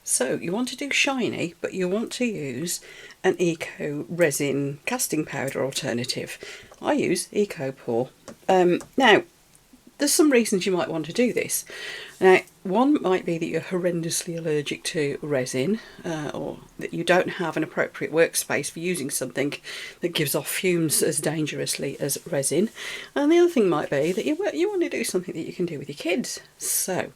So you want to do shiny, but you want to use an eco resin casting powder alternative. I use Eco Pour. Now, there's some reasons you might want to do this. Now, one might be that you're horrendously allergic to resin, or that you don't have an appropriate workspace for using something that gives off fumes as dangerously as resin. And the other thing might be that you want to do something that you can do with your kids. So,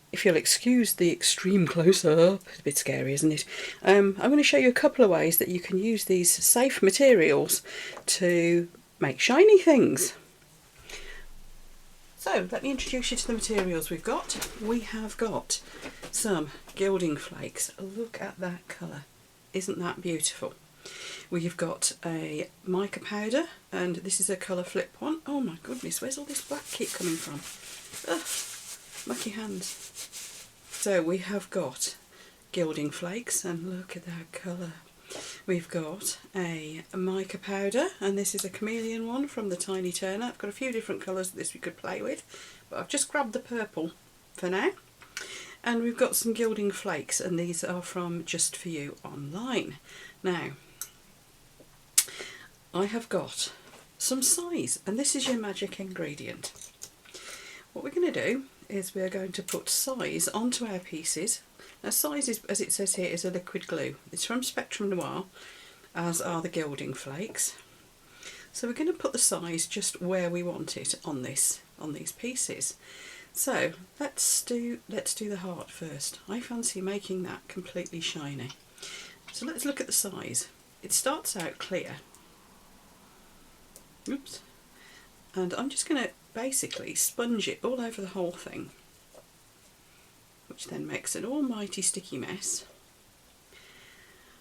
if you'll excuse the extreme close-up, it's a bit scary, isn't it? I'm going to show you a couple of ways that you can use these safe materials to make shiny things. So let me introduce you to the materials we've got. We have got some gilding flakes. Look at that colour. Isn't that beautiful? We've got a mica powder, and this is a colour flip one. Oh my goodness, where's all this black keep coming from? Ugh, mucky hands. So we have got gilding flakes, and look at that colour. We've got a mica powder, and this is a chameleon one from the Tiny Turner. I've got a few different colours of this we could play with, but I've just grabbed the purple for now. And we've got some gilding flakes, and these are from Just For You online. Now, I have got some size, and this is your magic ingredient. What we're going to do is we're going to put size onto our pieces. Now, size is, as it says here, is a liquid glue. It's from Spectrum Noir, as are the gilding flakes. So we're going to put the size just where we want it on these pieces. So let's do the heart first. I fancy making that completely shiny. So let's look at the size. It starts out clear. Oops. And I'm just going to basically sponge it all over the whole thing, which then makes an almighty sticky mess.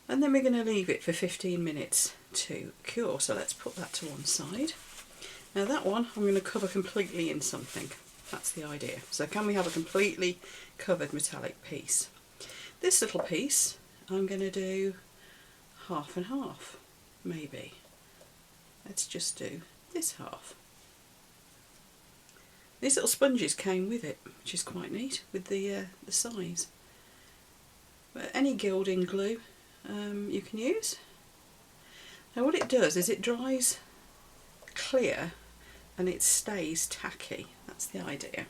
And then we're going to leave it for 15 minutes to cure. So let's put that to one side. Now that one I'm going to cover completely in something. That's the idea. So can we have a completely covered metallic piece? This little piece I'm going to do half and half, maybe. Let's just do this half. These little sponges came with it, which is quite neat with the size. But any gilding glue you can use. Now what it does is it dries clear and it stays tacky. That's the idea.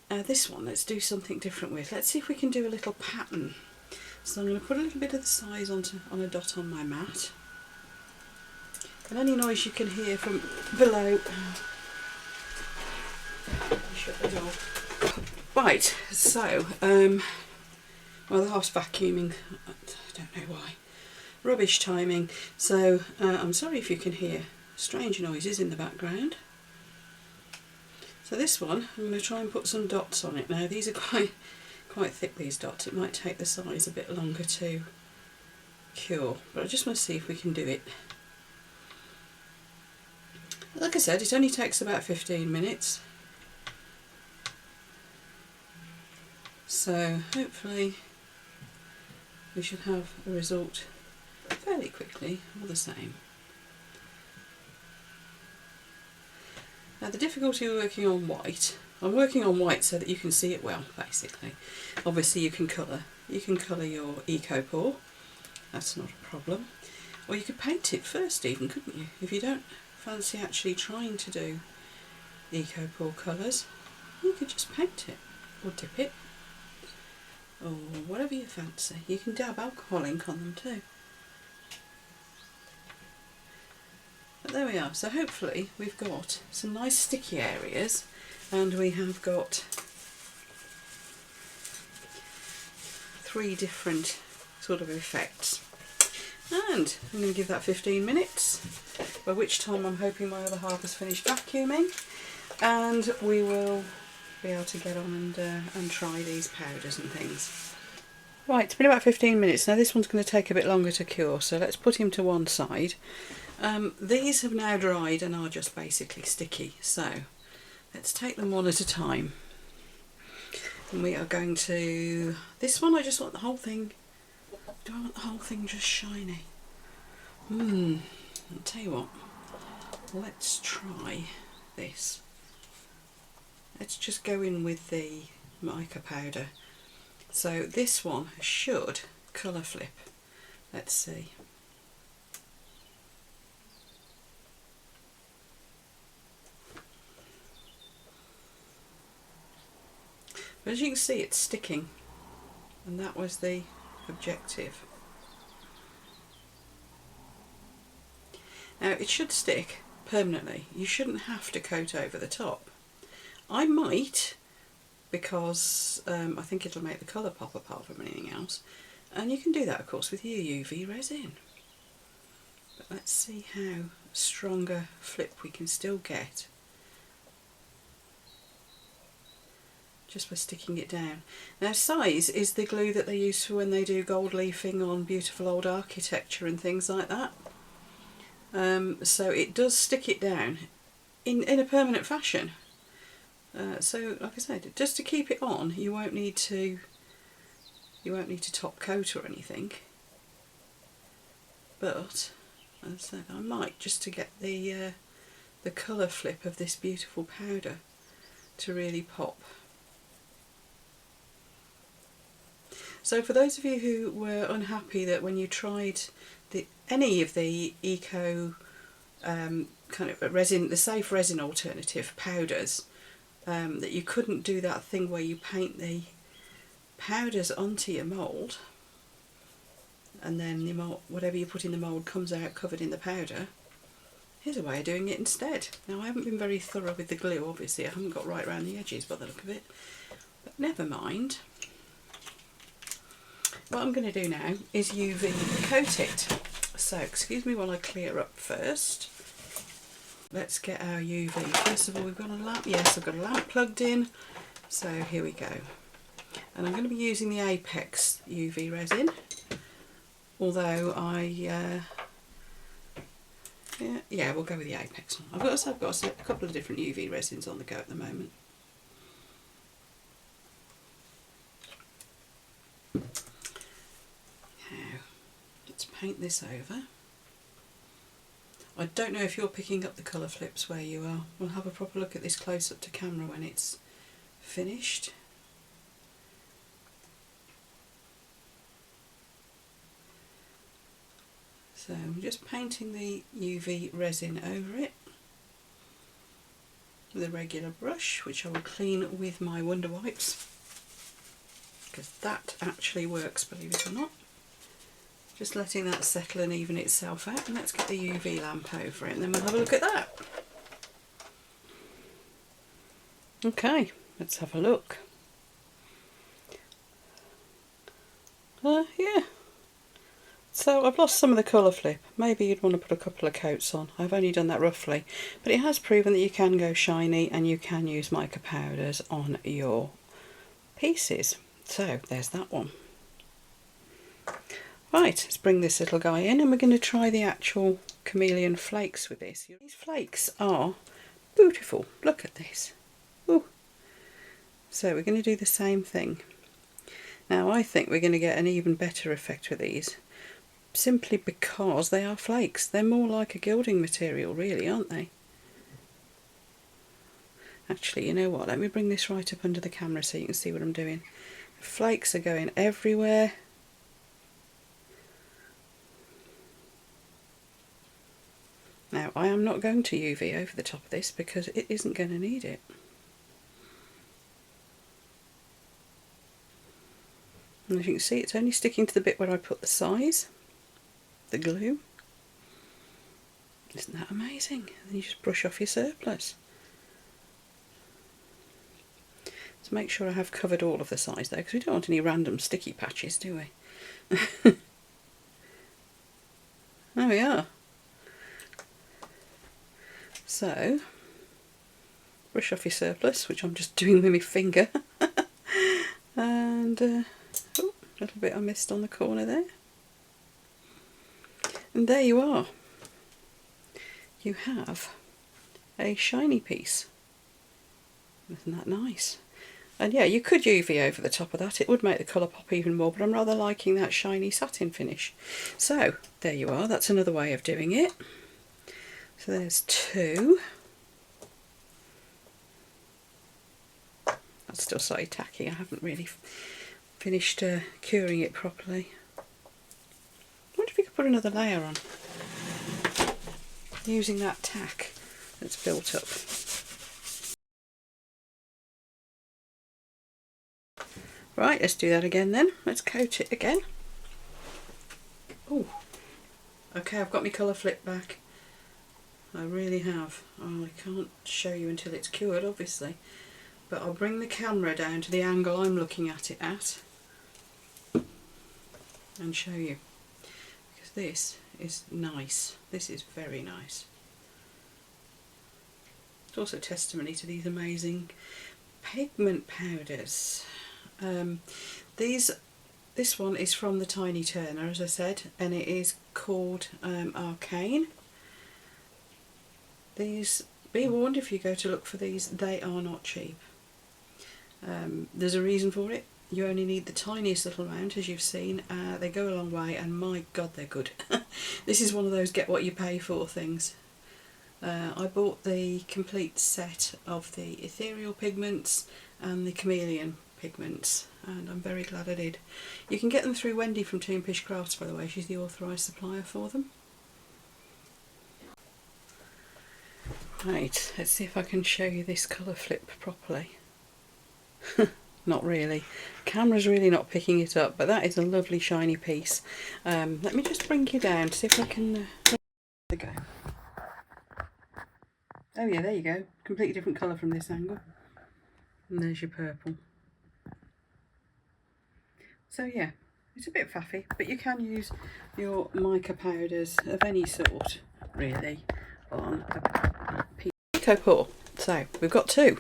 This one, let's do something different with. Let's see if we can do a little pattern. So I'm going to put a little bit of the size on a dot on my mat. And any noise you can hear from below, shut the door. Right, so, well, the house vacuuming, I don't know why. Rubbish timing. So, I'm sorry if you can hear strange noises in the background. So this one, I'm going to try and put some dots on it now. These are quite thick, these dots. It might take the size a bit longer to cure, but I just want to see if we can do it. Like I said, it only takes about 15 minutes. So hopefully we should have a result fairly quickly, all the same. Now the difficulty of working on white, I'm working on white so that you can see it well, basically. Obviously you can colour your Eco Pour, that's not a problem. Or you could paint it first even, couldn't you? If you don't fancy actually trying to do Eco Pour colours, you could just paint it, or dip it, or whatever you fancy. You can dab alcohol ink on them too. But there we are. So hopefully we've got some nice sticky areas, and we have got 3 different sort of effects. And I'm going to give that 15 minutes, by which time I'm hoping my other half has finished vacuuming, and we will be able to get on and try these powders and things. Right, it's been about 15 minutes. Now this one's going to take a bit longer to cure, so let's put him to one side. These have now dried and are just basically sticky, so let's take them one at a time. And we are going to... This one I just want the whole thing... Do I want the whole thing just shiny? I'll tell you what, let's try this. Let's just go in with the mica powder. So this one should colour flip. Let's see. But as you can see, it's sticking, and that was the objective. Now it should stick permanently. You shouldn't have to coat over the top. I might, because I think it'll make the colour pop apart from anything else. And you can do that, of course, with your UV resin. But let's see how strong a flip we can still get just by sticking it down. Now size is the glue that they use for when they do gold leafing on beautiful old architecture and things like that. So it does stick it down in a permanent fashion. So like I said, just to keep it on, you won't need to top coat or anything. But as I said, I might, just to get the colour flip of this beautiful powder to really pop. So for those of you who were unhappy that when you tried any of the eco kind of resin, the safe resin alternative powders, that you couldn't do that thing where you paint the powders onto your mould and then the mould, whatever you put in the mould comes out covered in the powder. Here's a way of doing it instead. Now I haven't been very thorough with the glue, obviously I haven't got right around the edges by the look of it, but never mind. What I'm going to do now is UV coat it. So excuse me while I clear up first. Let's get our UV. First of all, we've got a lamp. Yes, I've got a lamp plugged in. So here we go. And I'm going to be using the Apex UV resin. Although yeah, we'll go with the Apex one. I've got a couple of different UV resins on the go at the moment. Now, let's paint this over. I don't know if you're picking up the colour flips where you are. We'll have a proper look at this close up to camera when it's finished. So I'm just painting the UV resin over it with a regular brush, which I will clean with my Wonder Wipes, because that actually works, believe it or not. Just letting that settle and even itself out, and let's get the UV lamp over it and then we'll have a look at that. Okay, let's have a look. Yeah. So I've lost some of the colour flip. Maybe you'd want to put a couple of coats on. I've only done that roughly, but it has proven that you can go shiny and you can use mica powders on your pieces. So there's that one. Right, let's bring this little guy in and we're going to try the actual Chameleon flakes with this. These flakes are beautiful. Look at this. Ooh. So we're going to do the same thing. Now I think we're going to get an even better effect with these, simply because they are flakes. They're more like a gilding material really, aren't they? Actually, you know what, let me bring this right up under the camera so you can see what I'm doing. The flakes are going everywhere. Now I am not going to UV over the top of this because it isn't going to need it. And as you can see, it's only sticking to the bit where I put the size, the glue. Isn't that amazing? And then you just brush off your surplus. Let's make sure I have covered all of the size there, because we don't want any random sticky patches, do we? There we are. So, brush off your surplus, which I'm just doing with my finger. And, oh, a little bit I missed on the corner there. And there you are. You have a shiny piece. Isn't that nice? And yeah, you could UV over the top of that. It would make the colour pop even more, but I'm rather liking that shiny satin finish. So, there you are. That's another way of doing it. So there's two. That's still slightly tacky. I haven't really finished curing it properly. I wonder if you could put another layer on using that tack that's built up. Right, let's do that again then. Let's coat it again. Oh, okay, I've got my colour flip back. I really have. Oh, I can't show you until it's cured, obviously. But I'll bring the camera down to the angle I'm looking at it at and show you. Because this is nice. This is very nice. It's also testimony to these amazing pigment powders. This one is from the Tiny Turner, as I said, and it is called Arcane. These, be warned if you go to look for these, they are not cheap. There's a reason for it. You only need the tiniest little amount, as you've seen. They go a long way, and my god, they're good. This is one of those get what you pay for things. I bought the complete set of the ethereal pigments and the chameleon pigments, and I'm very glad I did. You can get them through Wendy from Toonpish Crafts, by the way. She's the authorised supplier for them. Right, let's see if I can show you this colour flip properly. Not really. Camera's really not picking it up, but that is a lovely shiny piece. Let me just bring you down to see if I can... there we go. Oh yeah, there you go. Completely different colour from this angle. And there's your purple. So yeah, it's a bit faffy, but you can use your mica powders of any sort, really, on a piece of Pico pour. So we've got two.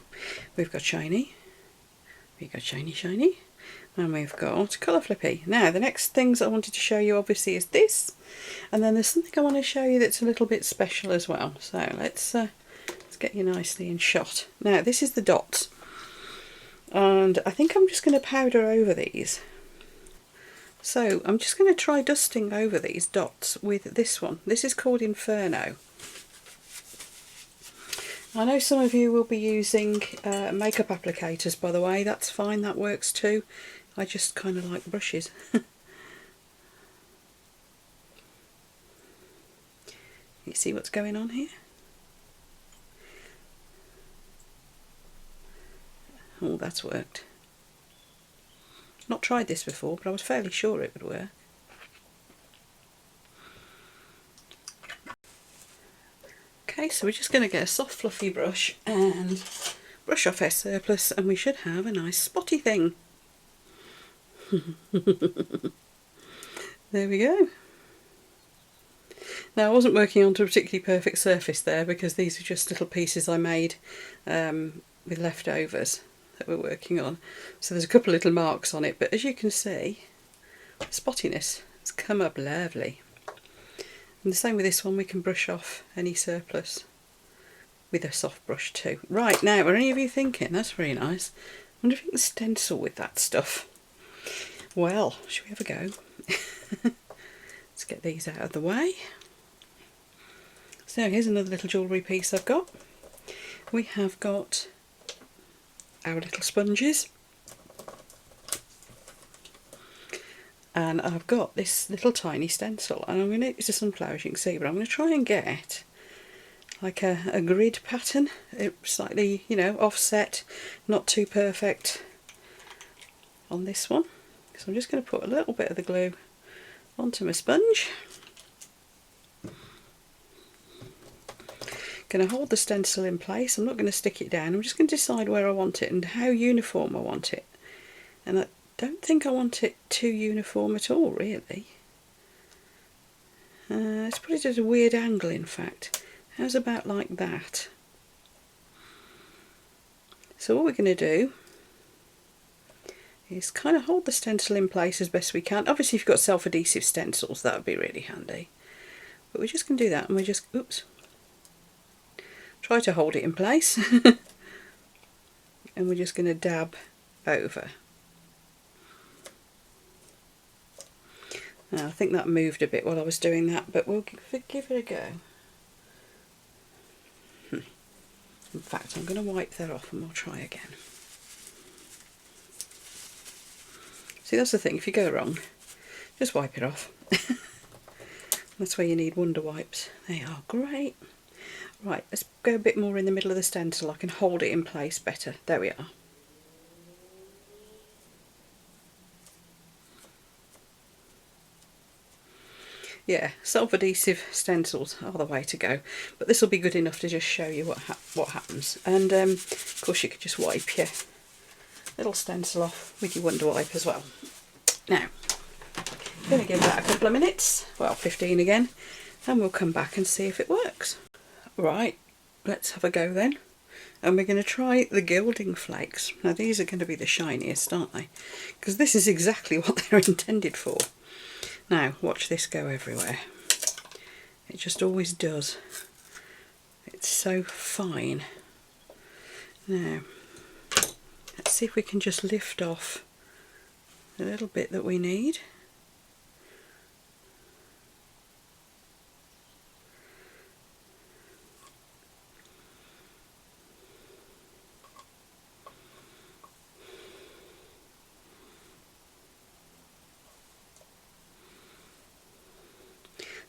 We've got shiny, shiny, and we've got colour flippy. Now the next things I wanted to show you obviously is this, and then there's something I want to show you that's a little bit special as well. So let's get you nicely in shot. Now this is the dots, and I think I'm just going to powder over these. So I'm just going to try dusting over these dots with this one. This is called Inferno. I know some of you will be using makeup applicators, by the way. That's fine, that works too. I just kind of like brushes. You see what's going on here? Oh, that's worked. Not tried this before, but I was fairly sure it would work. Okay, so we're just going to get a soft fluffy brush and brush off our surplus, and we should have a nice spotty thing. There we go. Now I wasn't working onto a particularly perfect surface there, because these are just little pieces I made with leftovers that we're working on. So there's a couple of little marks on it, but as you can see, the spottiness has come up lovely. And the same with this one, we can brush off any surplus with a soft brush too. Right, now, are any of you thinking, that's very nice, I wonder if you can stencil with that stuff? Well, shall we have a go? Let's get these out of the way. So here's another little jewellery piece I've got. We have got our little sponges, and I've got this little tiny stencil, and I'm going to, it's a sunflower as you can see, but I'm going to try and get like a grid pattern, slightly, you know, offset, not too perfect on this one. So I'm just going to put a little bit of the glue onto my sponge. Going to hold the stencil in place. I'm not going to stick it down. I'm just going to decide where I want it and how uniform I want it. And I don't think I want it too uniform at all, really. Let's put it at a weird angle, in fact. How's about like that? So what we're going to do is kind of hold the stencil in place as best we can. Obviously if you've got self-adhesive stencils, that would be really handy. But we're just going to do that, and we're just, oops, try to hold it in place. And we're just going to dab over. Now I think that moved a bit while I was doing that, but we'll give it a go. In fact, I'm going to wipe that off and we'll try again. So See, that's the thing, if you go wrong, just wipe it off. That's where you need Wonder Wipes. They are great. Right, let's go a bit more in the middle of the stencil. I can hold it in place better. There we are. Yeah, self-adhesive stencils are the way to go, but this will be good enough to just show you what happens. And of course you could just wipe your little stencil off with your Wonder Wipe as well. Now, I'm going to give that a couple of minutes, well 15 again, and we'll come back and see if it works. Right, let's have a go then. And we're going to try the gilding flakes. Now these are going to be the shiniest, aren't they? Because this is exactly what they're intended for. Now, watch this go everywhere. It just always does. It's so fine. Now, let's see if we can just lift off a little bit that we need.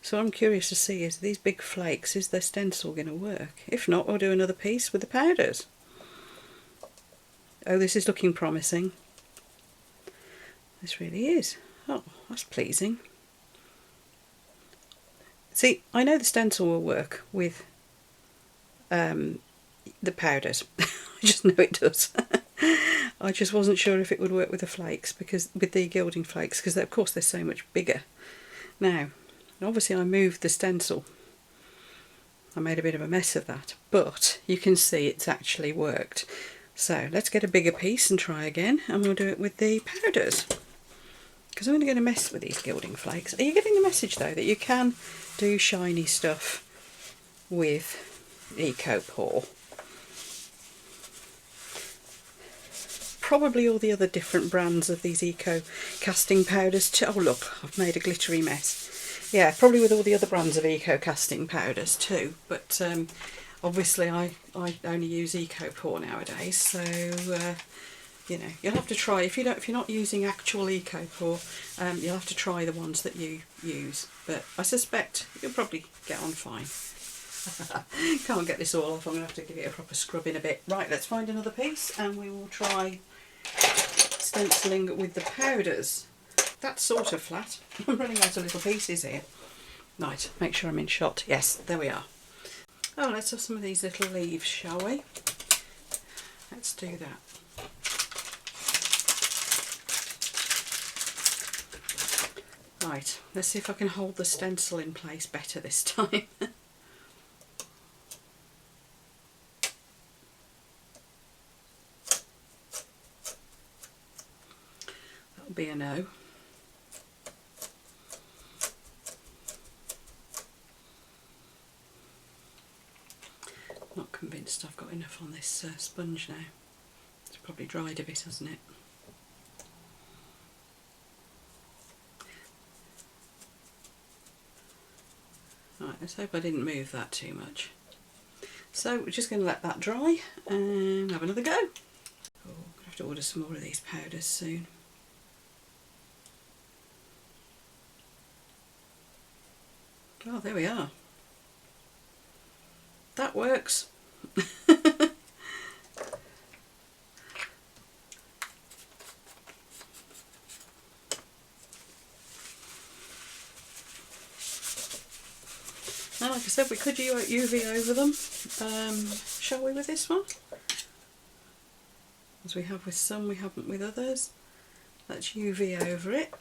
So I'm curious to see, is these big flakes, is their stencil going to work? If not, we'll do another piece with the powders. Oh, this is looking promising. This really is. Oh, that's pleasing. See, I know the stencil will work with the powders. I just know it does. I just wasn't sure if it would work with the flakes, because with the gilding flakes, because of course they're so much bigger. Now, obviously I moved the stencil. I made a bit of a mess of that, but you can see it's actually worked. So let's get a bigger piece and try again, and we'll do it with the powders. Because I'm only going to mess with these gilding flakes. Are you getting the message though that you can do shiny stuff with Eco Pour? Probably all the other different brands of these eco casting powders too. Oh look, I've made a glittery mess. Yeah, probably with all the other brands of eco casting powders too, but obviously I only use Eco Pour nowadays, so you know, you'll have to try, if you're not using actual Eco Pour, you'll have to try the ones that you use, but I suspect you'll probably get on fine. Can't get this all off, I'm going to have to give it a proper scrub in a bit. Right, let's find another piece and we will try stenciling with the powders. That's sort of flat. I'm running out of little pieces here. Right, make sure I'm in shot. Yes, there we are. Oh, let's have some of these little leaves, shall we? Let's do that. Right, let's see if I can hold the stencil in place better this time. That'll be a no. Not convinced I've got enough on this sponge now. It's probably dried a bit, hasn't it? Right, let's hope I didn't move that too much. So we're just going to let that dry and have another go. Oh, I'm going to have to order some more of these powders soon. Oh, there we are. That works. Now, like I said, we could UV over them. Shall we with this one? As we have with some, we haven't with others. Let's UV over it.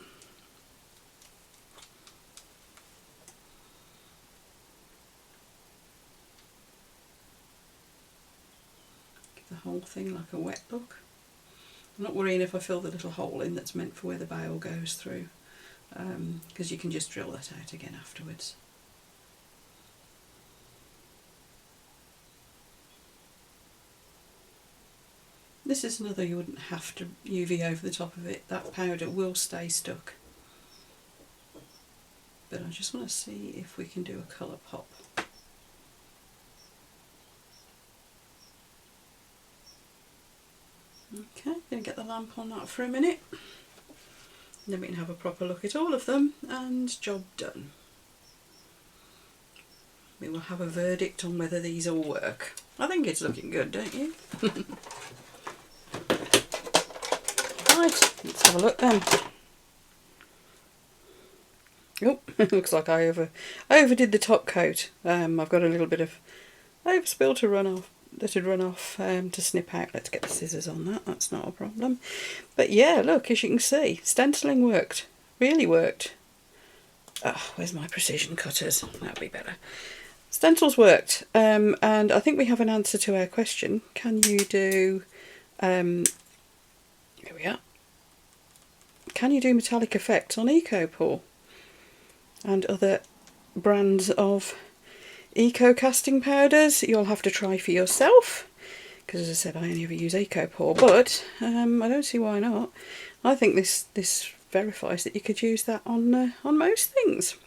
Give the whole thing like a wet look. I'm not worrying if I fill the little hole in that's meant for where the bail goes through, because you can just drill that out again afterwards. This is another, you wouldn't have to UV over the top of it. That powder will stay stuck. But I just want to see if we can do a colour pop. Okay, going to get the lamp on that for a minute. then we can have a proper look at all of them, and job done. We will have a verdict on whether these all work. I think it's looking good, don't you? Right, let's have a look then. Oh, looks like I overdid the top coat. I've got a little bit of overspill to run off, to snip out. Let's get the scissors on that, that's not a problem. But yeah, look, as you can see, stenciling worked, really worked. Oh, where's my precision cutters? That'll be better. Stencils worked, and I think we have an answer to our question. Can you do, here we are, can you do metallic effects on EcoPore and other brands of eco casting powders? You'll have to try for yourself, because as I said, I only ever use EcoPore, but I don't see why not. I think this verifies that you could use that on most things.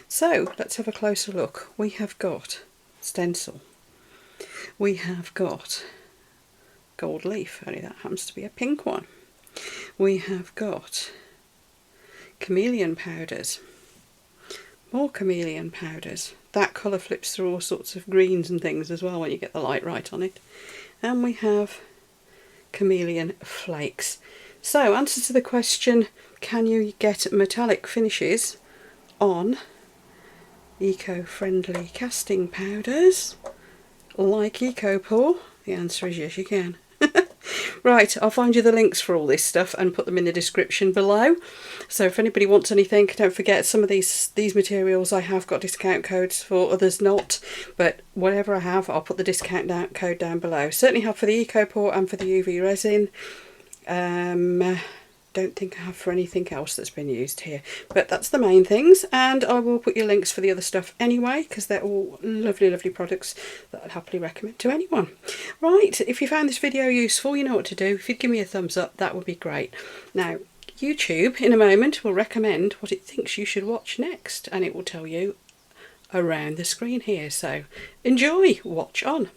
So let's have a closer look. We have got stencil, we have got gold leaf, only that happens to be a pink one. We have got chameleon powders, more chameleon powders. That colour flips through all sorts of greens and things as well when you get the light right on it. And we have chameleon flakes. So, answer to the question, can you get metallic finishes on eco-friendly casting powders like EcoPore? The answer is yes, you can. Right, I'll find you the links for all this stuff and put them in the description below. So if anybody wants anything, don't forget some of these materials I have got discount codes for, others not. But whatever I have, I'll put the discount code down below. Certainly have for the EcoPore and for the UV resin. Don't think I have for anything else that's been used here, but that's the main things, and I will put your links for the other stuff anyway, because they're all lovely products that I'd happily recommend to anyone. Right, if you found this video useful, you know what to do. If you'd give me a thumbs up, that would be great. Now, YouTube in a moment will recommend what it thinks you should watch next, and it will tell you around the screen here, so enjoy, watch on.